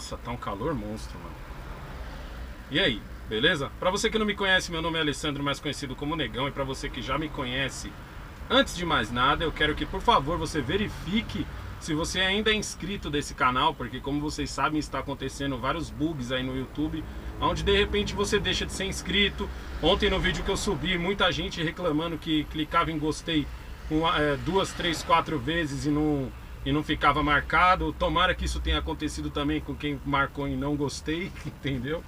Nossa, tá um calor monstro, mano. E aí, beleza? Pra você que não me conhece, meu nome é Alessandro, mais conhecido como Negão. E pra você que já me conhece, antes de mais nada, eu quero que, por favor, você verifique se você ainda é inscrito desse canal, porque como vocês sabem, está acontecendo vários bugs aí no YouTube, onde de repente você deixa de ser inscrito. Ontem no vídeo que eu subi, muita gente reclamando que clicava em gostei 2, 3, 4 vezes e não ficava marcado. Tomara que isso tenha acontecido também com quem marcou em não gostei, entendeu?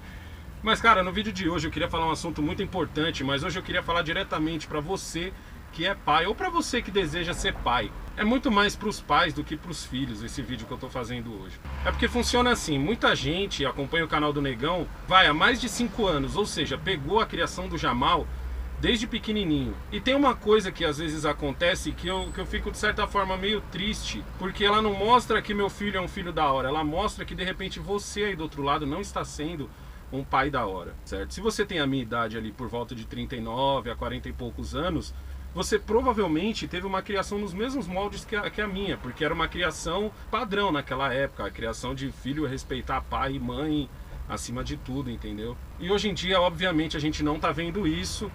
Mas cara, no vídeo de hoje eu queria falar um assunto muito importante, mas hoje eu queria falar diretamente para você que é pai ou para você que deseja ser pai. É muito mais para os pais do que para os filhos esse vídeo que eu tô fazendo hoje. É porque funciona assim, muita gente acompanha o canal do Negão há mais de 5 anos, ou seja, pegou a criação do Jamal desde pequenininho. E tem uma coisa que às vezes acontece que eu fico de certa forma meio triste, porque ela não mostra que meu filho é um filho da hora, ela mostra que de repente você aí do outro lado não está sendo um pai da hora, certo? Se você tem a minha idade ali por volta de 39 a 40 e poucos anos, você provavelmente teve uma criação nos mesmos moldes que a minha, porque era uma criação padrão naquela época, a criação de filho respeitar pai e mãe acima de tudo, entendeu? E hoje em dia, obviamente, a gente não tá vendo isso.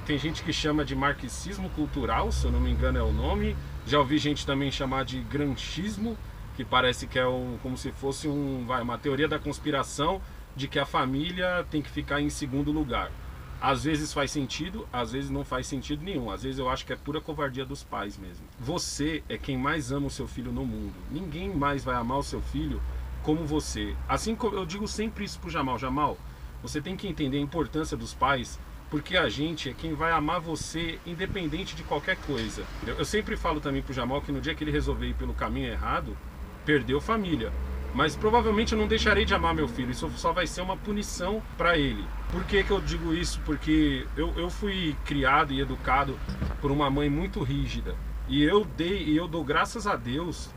Tem gente que chama de marxismo cultural, se eu não me engano é o nome. Já ouvi gente também chamar de granchismo, que parece que é como se fosse uma teoria da conspiração de que a família tem que ficar em segundo lugar. Às vezes faz sentido, às vezes não faz sentido nenhum. Às vezes eu acho que é pura covardia dos pais mesmo. Você é quem mais ama o seu filho no mundo. Ninguém mais vai amar o seu filho como você. Assim como eu digo sempre isso pro Jamal. Jamal, você tem que entender a importância dos pais, porque a gente é quem vai amar você independente de qualquer coisa. Eu sempre falo também pro Jamal que no dia que ele resolver ir pelo caminho errado, perdeu família. Mas provavelmente eu não deixarei de amar meu filho. Isso só vai ser uma punição para ele. Por que eu digo isso? Porque eu fui criado e educado por uma mãe muito rígida. E eu dou graças a Deus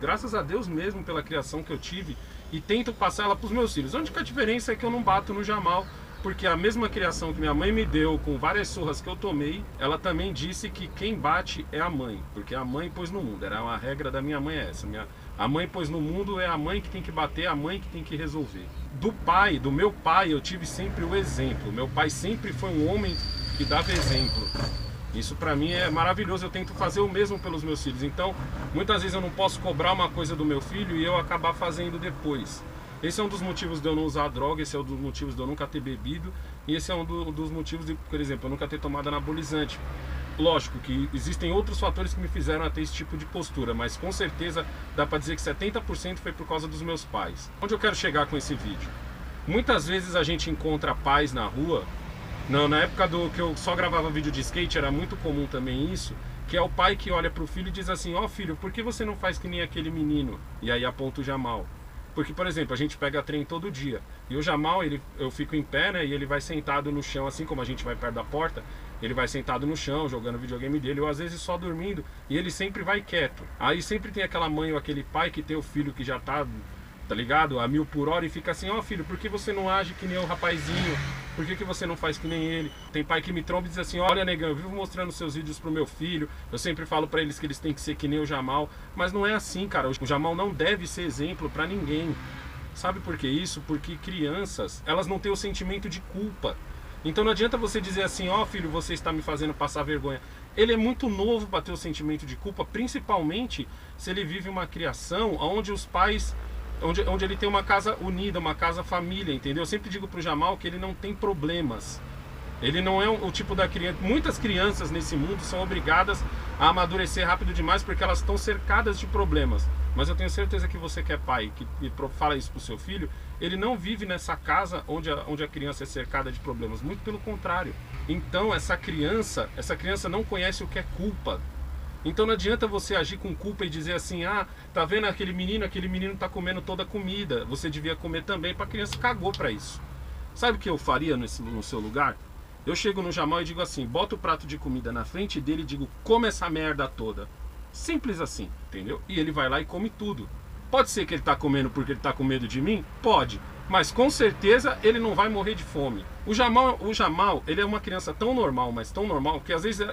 mesmo pela criação que eu tive, e tento passar ela para os meus filhos. A única diferença é que eu não bato no Jamal, porque a mesma criação que minha mãe me deu, com várias surras que eu tomei, ela também disse que quem bate é a mãe, porque a mãe pôs no mundo. Era uma regra da minha mãe essa. A mãe pôs no mundo, é a mãe que tem que bater, a mãe que tem que resolver. Do meu pai, eu tive sempre o exemplo. Meu pai sempre foi um homem que dava exemplo. Isso pra mim é maravilhoso, eu tento fazer o mesmo pelos meus filhos. Então, muitas vezes eu não posso cobrar uma coisa do meu filho e eu acabar fazendo depois. Esse é um dos motivos de eu não usar droga, esse é um dos motivos de eu nunca ter bebido, e esse é um dos motivos de, por exemplo, eu nunca ter tomado anabolizante. Lógico que existem outros fatores que me fizeram a ter esse tipo de postura, mas com certeza dá pra dizer que 70% foi por causa dos meus pais. Onde eu quero chegar com esse vídeo? Muitas vezes a gente encontra pais na rua. Na época que eu só gravava vídeo de skate, era muito comum também isso, que é o pai que olha pro filho e diz assim: ó filho, por que você não faz que nem aquele menino? E aí aponta o Jamal. Porque, por exemplo, a gente pega trem todo dia, e o Jamal, eu fico em pé, né, e ele vai sentado no chão, assim como a gente vai perto da porta, ele vai sentado no chão, jogando o videogame dele, ou às vezes só dormindo, e ele sempre vai quieto. Aí sempre tem aquela mãe ou aquele pai que tem o filho que já tá ligado, a 1000 por hora, e fica assim: ó filho, por que você não age que nem o rapazinho? Por que você não faz que nem ele? Tem pai que me tromba e diz assim: olha negão, eu vivo mostrando seus vídeos pro meu filho, eu sempre falo pra eles que eles têm que ser que nem o Jamal. Mas não é assim, cara, o Jamal não deve ser exemplo pra ninguém. Sabe por que isso? Porque crianças, elas não têm o sentimento de culpa. Então não adianta você dizer assim: ó filho, você está me fazendo passar vergonha. Ele é muito novo para ter o sentimento de culpa, principalmente se ele vive uma criação onde os pais, onde ele tem uma casa unida, uma casa família, entendeu? Eu sempre digo pro Jamal que ele não tem problemas. Ele não é o tipo da criança. Muitas crianças nesse mundo são obrigadas a amadurecer rápido demais porque elas estão cercadas de problemas. Mas eu tenho certeza que você que é pai, que fala isso pro seu filho, ele não vive nessa casa onde a criança é cercada de problemas. Muito pelo contrário. Então essa criança não conhece o que é culpa. Então não adianta você agir com culpa e dizer assim: ah, tá vendo aquele menino tá comendo toda a comida, você devia comer também. Pra criança cagou pra isso. Sabe o que eu faria no seu lugar? Eu chego no Jamal e digo assim: bota o prato de comida na frente dele e digo: come essa merda toda. Simples assim, entendeu? E ele vai lá e come tudo. Pode ser que ele tá comendo porque ele tá com medo de mim? Pode. Mas com certeza ele não vai morrer de fome. O Jamal, ele é uma criança tão normal, mas tão normal, que às vezes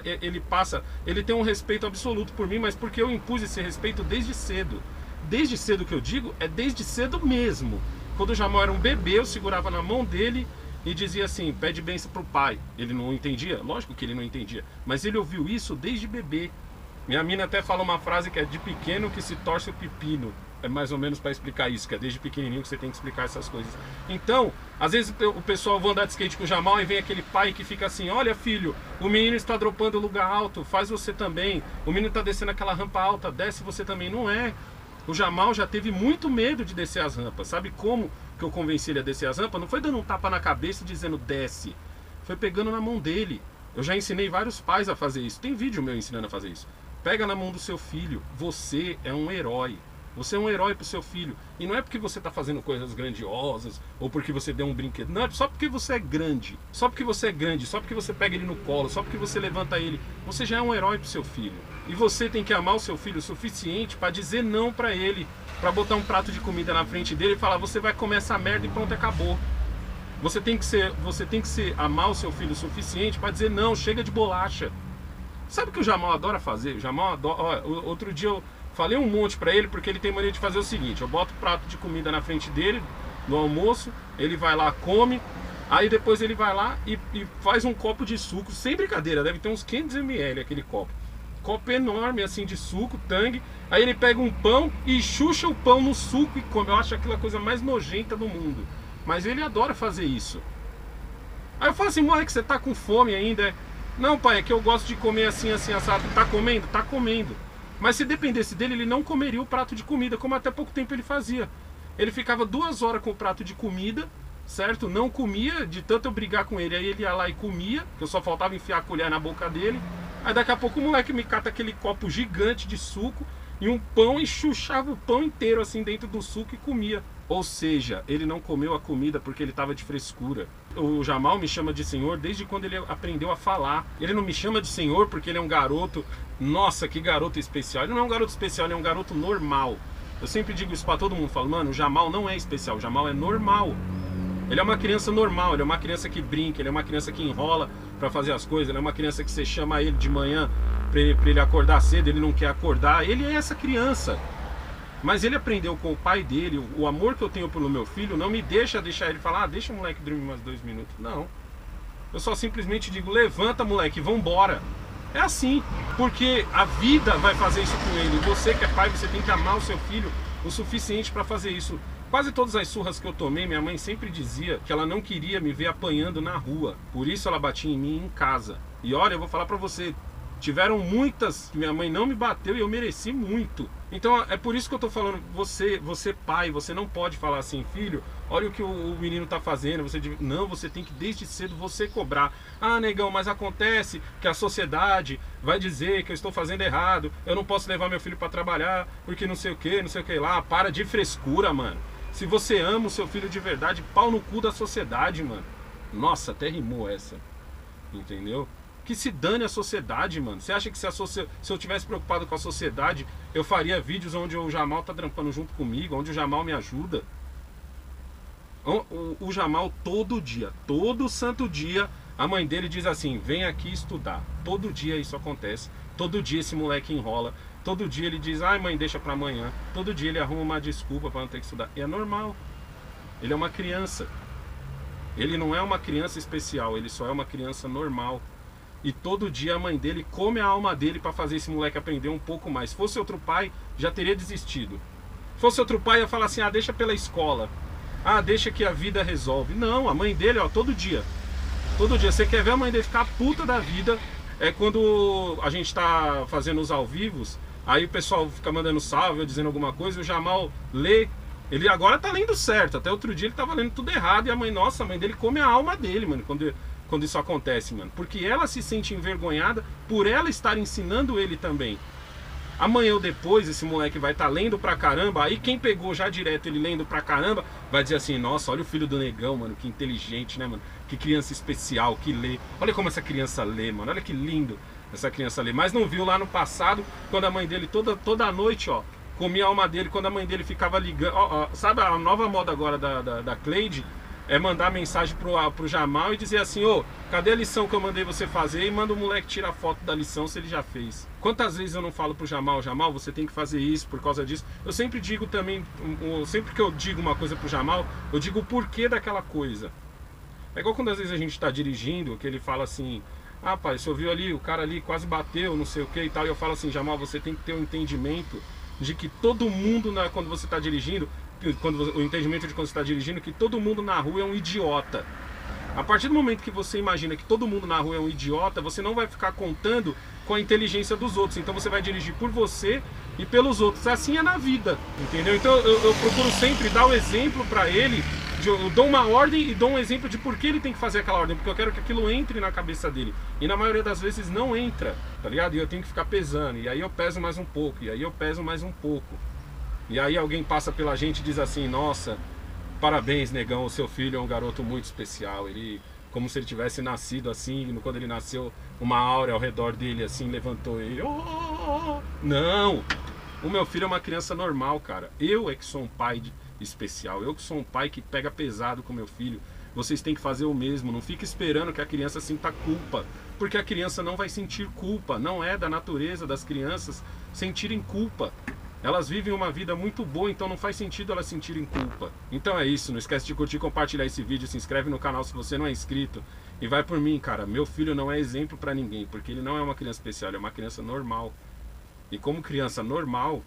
ele tem um respeito absoluto por mim, mas porque eu impus esse respeito desde cedo. Desde cedo que eu digo, é desde cedo mesmo. Quando o Jamal era um bebê, eu segurava na mão dele e dizia assim, pede bênção pro pai. Ele não entendia? Lógico que ele não entendia. Mas ele ouviu isso desde bebê. Minha mina até fala uma frase que é de pequeno que se torce o pepino. É mais ou menos para explicar isso, que é desde pequenininho que você tem que explicar essas coisas. Então, às vezes o pessoal vai andar de skate com o Jamal e vem aquele pai que fica assim, olha filho, o menino está dropando lugar alto, faz você também. O menino está descendo aquela rampa alta, desce você também. Não é. O Jamal já teve muito medo de descer as rampas. Sabe como que eu convenci ele a descer as rampas? Não foi dando um tapa na cabeça e dizendo desce. Foi pegando na mão dele. Eu já ensinei vários pais a fazer isso. Tem vídeo meu ensinando a fazer isso. Pega na mão do seu filho. Você é um herói. Você é um herói pro seu filho. E não é porque você tá fazendo coisas grandiosas ou porque você deu um brinquedo. Não, é só porque você é grande. Só porque você é grande. Só porque você pega ele no colo. Só porque você levanta ele. Você já é um herói pro seu filho. E você tem que amar o seu filho o suficiente para dizer não para ele. Para botar um prato de comida na frente dele e falar, você vai comer essa merda e pronto, acabou. Você tem que amar o seu filho o suficiente para dizer não, chega de bolacha. Sabe o que o Jamal adora fazer? O Jamal adora... Ó, outro dia eu falei um monte pra ele, porque ele tem mania de fazer o seguinte, eu boto o prato de comida na frente dele, no almoço, ele vai lá, come, aí depois ele vai lá e faz um copo de suco, sem brincadeira, deve ter uns 500 ml aquele copo. Copo enorme assim de suco, tangue, aí ele pega um pão e chucha o pão no suco e come. Eu acho aquilo a coisa mais nojenta do mundo, mas ele adora fazer isso. Aí eu falo assim, moleque, você tá com fome ainda? Não, pai, é que eu gosto de comer assim, assim, assado. Tá comendo? Tá comendo. Mas se dependesse dele, ele não comeria o prato de comida, como até pouco tempo ele fazia. Ele ficava 2 horas com o prato de comida, certo? Não comia, de tanto eu brigar com ele. Aí ele ia lá e comia, que eu só faltava enfiar a colher na boca dele. Aí daqui a pouco o moleque me cata aquele copo gigante de suco e um pão e chuchava o pão inteiro assim dentro do suco e comia. Ou seja, ele não comeu a comida porque ele estava de frescura. O Jamal me chama de senhor desde quando ele aprendeu a falar. Ele não me chama de senhor porque ele é um garoto. Nossa, que garoto especial. Ele não é um garoto especial, ele é um garoto normal. Eu sempre digo isso pra todo mundo. Falo, mano, o Jamal não é especial, o Jamal é normal. Ele é uma criança normal, ele é uma criança que brinca, ele é uma criança que enrola pra fazer as coisas. Ele é uma criança que você chama ele de manhã pra ele acordar cedo, ele não quer acordar. Ele é essa criança. Mas ele aprendeu com o pai dele, o amor que eu tenho pelo meu filho não me deixa ele falar, deixa o moleque dormir mais 2 minutos. Não. Eu só simplesmente digo, levanta moleque, vambora. É assim, porque a vida vai fazer isso com ele. Você que é pai, você tem que amar o seu filho o suficiente para fazer isso. Quase todas as surras que eu tomei, minha mãe sempre dizia que ela não queria me ver apanhando na rua. Por isso ela batia em mim em casa. E olha, eu vou falar pra você, tiveram muitas que minha mãe não me bateu e eu mereci muito. Então é por isso que eu tô falando, você pai, você não pode falar assim, filho, olha o que o menino tá fazendo. Não, você tem que desde cedo você cobrar. Ah, negão, mas acontece que a sociedade vai dizer que eu estou fazendo errado, eu não posso levar meu filho para trabalhar, porque não sei o que lá. Para de frescura, mano. Se você ama o seu filho de verdade, pau no cu da sociedade, mano. Nossa, até rimou essa. Entendeu? Que se dane a sociedade, mano. Você acha que se eu tivesse preocupado com a sociedade, eu faria vídeos onde o Jamal tá trampando junto comigo, onde o Jamal me ajuda? O Jamal todo dia, todo santo dia, a mãe dele diz assim, vem aqui estudar. Todo dia isso acontece, todo dia esse moleque enrola, todo dia ele diz, ai mãe, deixa pra amanhã. Todo dia ele arruma uma desculpa pra não ter que estudar. E é normal. Ele é uma criança. Ele não é uma criança especial, ele só é uma criança normal. E todo dia a mãe dele come a alma dele para fazer esse moleque aprender um pouco mais. Se fosse outro pai, já teria desistido. Se fosse outro pai, ia falar assim, ah, deixa pela escola. Ah, deixa que a vida resolve. Não, a mãe dele, ó, todo dia. Todo dia. Você quer ver a mãe dele ficar puta da vida? É quando a gente tá fazendo os ao vivos, aí o pessoal fica mandando salve, ou dizendo alguma coisa, o Jamal lê. Ele agora tá lendo certo. Até outro dia ele tava lendo tudo errado. E a mãe, nossa, a mãe dele come a alma dele, mano, quando isso acontece, mano. Porque ela se sente envergonhada por ela estar ensinando ele também. Amanhã ou depois esse moleque vai estar lendo pra caramba. Aí quem pegou já direto ele lendo pra caramba vai dizer assim, nossa, olha o filho do negão, mano, que inteligente, né, mano? Que criança especial, que lê. Olha como essa criança lê, mano. Olha que lindo essa criança lê. Mas não viu lá no passado, quando a mãe dele toda noite, ó, comia a alma dele, quando a mãe dele ficava ligando. Ó, sabe a nova moda agora da Cleide? é mandar mensagem pro Jamal e dizer assim, ô, cadê a lição que eu mandei você fazer? E manda o moleque tirar foto da lição se ele já fez. Quantas vezes eu não falo pro Jamal, Jamal, você tem que fazer isso por causa disso. Eu sempre digo também, sempre que eu digo uma coisa pro Jamal, eu digo o porquê daquela coisa. É igual quando às vezes a gente tá dirigindo, que ele fala assim, ah, pai, você ouviu ali, o cara ali quase bateu, não sei o que e tal. E eu falo assim, Jamal, você tem que ter um entendimento de que todo mundo, quando você tá dirigindo, o entendimento de quando você está dirigindo, que todo mundo na rua é um idiota. A partir do momento que você imagina que todo mundo na rua é um idiota, você não vai ficar contando com a inteligência dos outros. Então você vai dirigir por você e pelos outros. Assim é na vida, entendeu? Então eu procuro sempre dar o exemplo para ele. Eu dou uma ordem e dou um exemplo de por que ele tem que fazer aquela ordem, porque eu quero que aquilo entre na cabeça dele. E na maioria das vezes não entra, tá ligado? E eu tenho que ficar pesando. E aí eu peso mais um pouco, e aí eu peso mais um pouco. E aí alguém passa pela gente e diz assim, nossa, parabéns, negão, o seu filho é um garoto muito especial. Ele, como se ele tivesse nascido assim, quando ele nasceu, uma áurea ao redor dele assim, levantou ele. Oh! Não! O meu filho é uma criança normal, cara. Eu é que sou um pai especial. Eu que sou um pai que pega pesado com meu filho. Vocês têm que fazer o mesmo. Não fica esperando que a criança sinta culpa. Porque a criança não vai sentir culpa. Não é da natureza das crianças sentirem culpa. Elas vivem uma vida muito boa, então não faz sentido elas sentirem culpa. Então é isso, não esquece de curtir, compartilhar esse vídeo, se inscreve no canal se você não é inscrito. E vai por mim, cara, meu filho não é exemplo pra ninguém, porque ele não é uma criança especial, ele é uma criança normal. E como criança normal,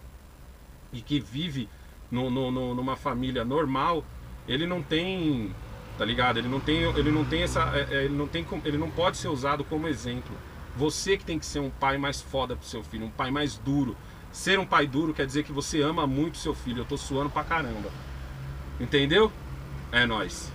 e que vive numa família normal, ele não tem, tá ligado? Ele não pode ser usado como exemplo. Você que tem que ser um pai mais foda pro seu filho, um pai mais duro. Ser um pai duro quer dizer que você ama muito seu filho. Eu tô suando pra caramba. Entendeu? É nóis.